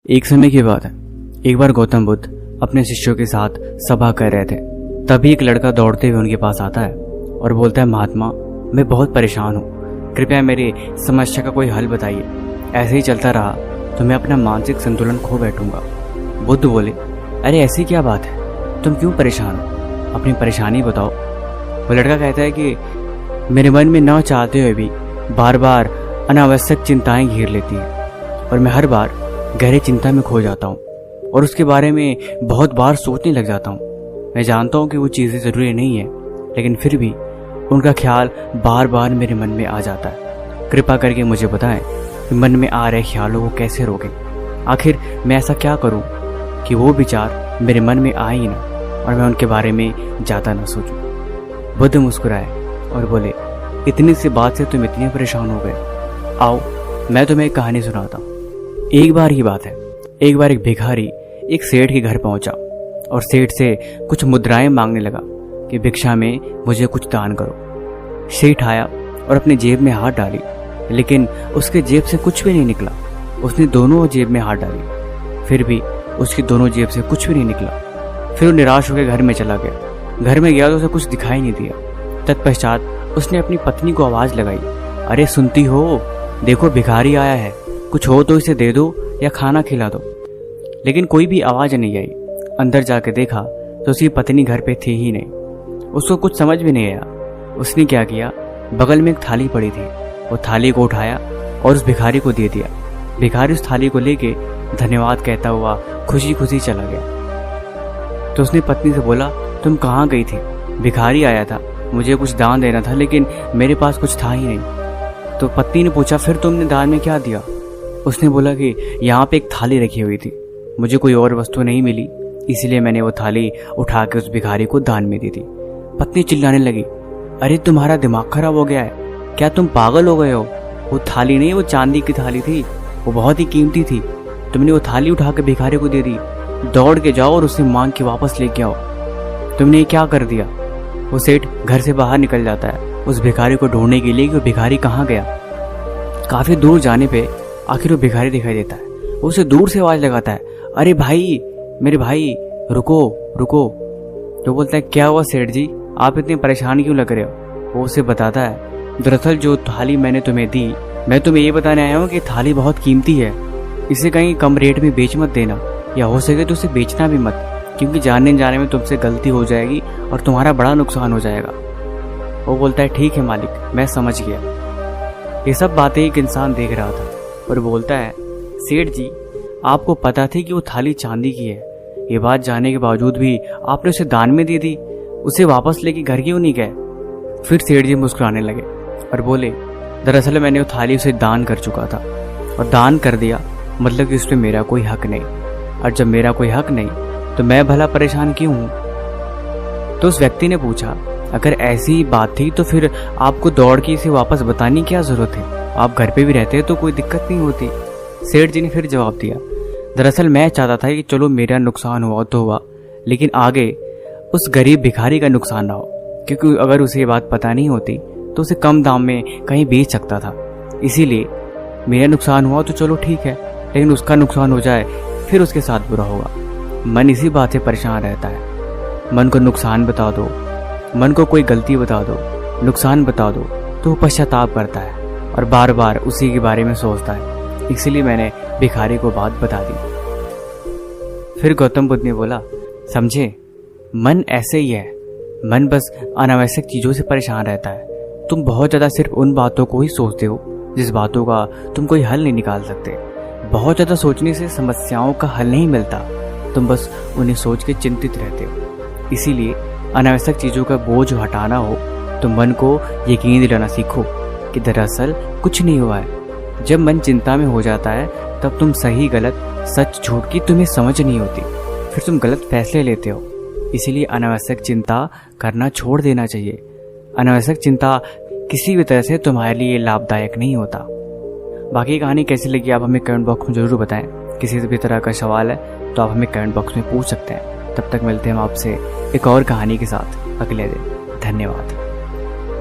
एक समय की बात है। एक बार गौतम बुद्ध अपने शिष्यों के साथ सभा कर रहे थे। तभी एक लड़का दौड़ते हुए उनके पास आता है और बोलता है, महात्मा, मैं बहुत परेशान हूँ, कृपया मेरी समस्या का कोई हल बताइए। ऐसे ही चलता रहा तो मैं अपना मानसिक संतुलन खो बैठूंगा। बुद्ध बोले, अरे ऐसी क्या बात है, तुम क्यों परेशान हो, अपनी परेशानी बताओ। वो लड़का कहता है कि मेरे मन में न चाहते हुए भी बार बार अनावश्यक चिंताएं घेर लेती हैं और मैं हर बार गहरी चिंता में खो जाता हूँ और उसके बारे में बहुत बार सोचने लग जाता हूँ। मैं जानता हूँ कि वो चीज़ें ज़रूरी नहीं है, लेकिन फिर भी उनका ख्याल बार बार मेरे मन में आ जाता है। कृपा करके मुझे बताएं कि मन में आ रहे ख्यालों को कैसे रोकें। आखिर मैं ऐसा क्या करूँ कि वो विचार मेरे मन में आए ही ना और मैं उनके बारे में ज़्यादा ना सोचूं। बुद्ध मुस्कुराए और बोले, इतनी सी बात से तुम इतने परेशान हो गए। आओ मैं तुम्हें एक कहानी सुनाता हूँ। एक बार की बात है, एक बार एक भिखारी एक सेठ के घर पहुंचा और सेठ से कुछ मुद्राएं मांगने लगा कि भिक्षा में मुझे कुछ दान करो। सेठ आया और अपनी जेब में हाथ डाली, लेकिन उसके जेब से कुछ भी नहीं निकला। उसने दोनों जेब में हाथ डाली, फिर भी उसकी दोनों जेब से कुछ भी नहीं निकला। फिर वो निराश होकर घर में चला गया। घर में गया तो उसे कुछ दिखाई नहीं दिया। तत्पश्चात उसने अपनी पत्नी को आवाज लगाई, अरे सुनती हो, देखो भिखारी आया है, कुछ हो तो इसे दे दो या खाना खिला दो। लेकिन कोई भी आवाज नहीं आई। अंदर जाके देखा तो उसकी पत्नी घर पे थी ही नहीं। उसको कुछ समझ भी नहीं आया। उसने क्या किया, बगल में एक थाली पड़ी थी, वो थाली को उठाया और उस भिखारी को दे दिया। भिखारी उस थाली को लेके धन्यवाद कहता हुआ खुशी खुशी चला गया। तो उसने पत्नी से बोला, तुम कहाँ गई थी? भिखारी आया था, मुझे कुछ दान देना था, लेकिन मेरे पास कुछ था ही नहीं। तो पत्नी ने पूछा, फिर तुमने दान में क्या दिया? उसने बोला कि यहाँ पे एक थाली रखी हुई थी, मुझे कोई और वस्तु नहीं मिली, इसलिए मैंने वो थाली उठा के उस भिखारी को दान में दी थी। पत्नी चिल्लाने लगी, अरे तुम्हारा दिमाग खराब हो गया है क्या, तुम पागल हो गए हो? वो थाली नहीं, वो चांदी की थाली थी, वो बहुत ही कीमती थी। तुमने वो थाली उठा के भिखारी को दे दी। दौड़ के जाओ और उसे मांग के वापस लेके आओ। तुमने ये क्या कर दिया? वो सेठ घर से बाहर निकल जाता है उस भिखारी को ढूंढने के लिए कि वो भिखारी कहाँ गया। काफी दूर जाने पे आखिर वो भिखारी दिखाई देता है। वो उसे दूर से आवाज लगाता है, अरे भाई, मेरे भाई, रुको रुको। तो बोलता है, क्या हुआ सेठ जी, आप इतने परेशान क्यों लग रहे हो? वो उसे बताता है, दरअसल जो थाली मैंने तुम्हें दी, मैं तुम्हें ये बताने आया हूँ कि थाली बहुत कीमती है, इसे कहीं कम रेट में बेच मत देना, या हो सके तो उसे बेचना भी मत, क्योंकि जानने जाने में तुमसे गलती हो जाएगी और तुम्हारा बड़ा नुकसान हो जाएगा। वो बोलता है, ठीक है मालिक, मैं समझ गया। ये सब बातें एक इंसान देख रहा था और बोलता है, सेठ जी, आपको पता थी कि वो थाली चांदी की है, ये बात जानने के बावजूद भी आपने उसे दान में दे दी, उसे वापस लेके घर क्यों नहीं गए? फिर सेठ जी मुस्कुराने लगे और बोले, दरअसल मैंने वो थाली उसे दान कर चुका था, और दान कर दिया मतलब कि उसमें मेरा कोई हक नहीं, और जब मेरा कोई हक नहीं तो मैं भला परेशान क्यों हूँ? तो उस व्यक्ति ने पूछा, अगर ऐसी बात थी तो फिर आपको दौड़ के इसे वापस बताने की क्या जरूरत है? आप घर पे भी रहते तो कोई दिक्कत नहीं होती। सेठ जी ने फिर जवाब दिया, दरअसल मैं चाहता था कि चलो मेरा नुकसान हुआ तो हुआ, लेकिन आगे उस गरीब भिखारी का नुकसान ना हो, क्योंकि अगर उसे ये बात पता नहीं होती तो उसे कम दाम में कहीं बेच सकता था। इसीलिए मेरा नुकसान हुआ तो चलो ठीक है, लेकिन उसका नुकसान हो जाए फिर उसके साथ बुरा होगा। मन इसी बात से परेशान रहता है। मन को नुकसान बता दो, मन को कोई गलती बता दो, नुकसान बता दो, तो वो पश्चाताप करता है और बार बार उसी के बारे में सोचता है। इसलिए मैंने भिखारी को बात बता दी। फिर गौतम बुद्ध ने बोला, समझे, मन ऐसे ही है, मन बस अनावश्यक चीजों से परेशान रहता है। तुम बहुत ज्यादा सिर्फ उन बातों को ही सोचते हो जिस बातों का तुम कोई हल नहीं निकाल सकते। बहुत ज्यादा सोचने से समस्याओं का हल नहीं मिलता, तुम बस उन्हें सोच के चिंतित रहते हो। इसीलिए अनावश्यक चीजों का बोझ हटाना हो तो मन को यकीन दिलाना सीखो कि दरअसल कुछ नहीं हुआ है। जब मन चिंता में हो जाता है तब तुम सही गलत, सच झूठ की तुम्हें समझ नहीं होती, फिर तुम गलत फैसले लेते हो। इसीलिए अनावश्यक चिंता करना छोड़ देना चाहिए। अनावश्यक चिंता किसी भी तरह से तुम्हारे लिए लाभदायक नहीं होता। बाकी कहानी कैसी लगी आप हमें कमेंट बॉक्स में जरूर बताएं। किसी भी तरह का सवाल है तो आप हमें कमेंट बॉक्स में पूछ सकते हैं। तब तक मिलते हैं हम आपसे एक और कहानी के साथ अगले दिन। धन्यवाद।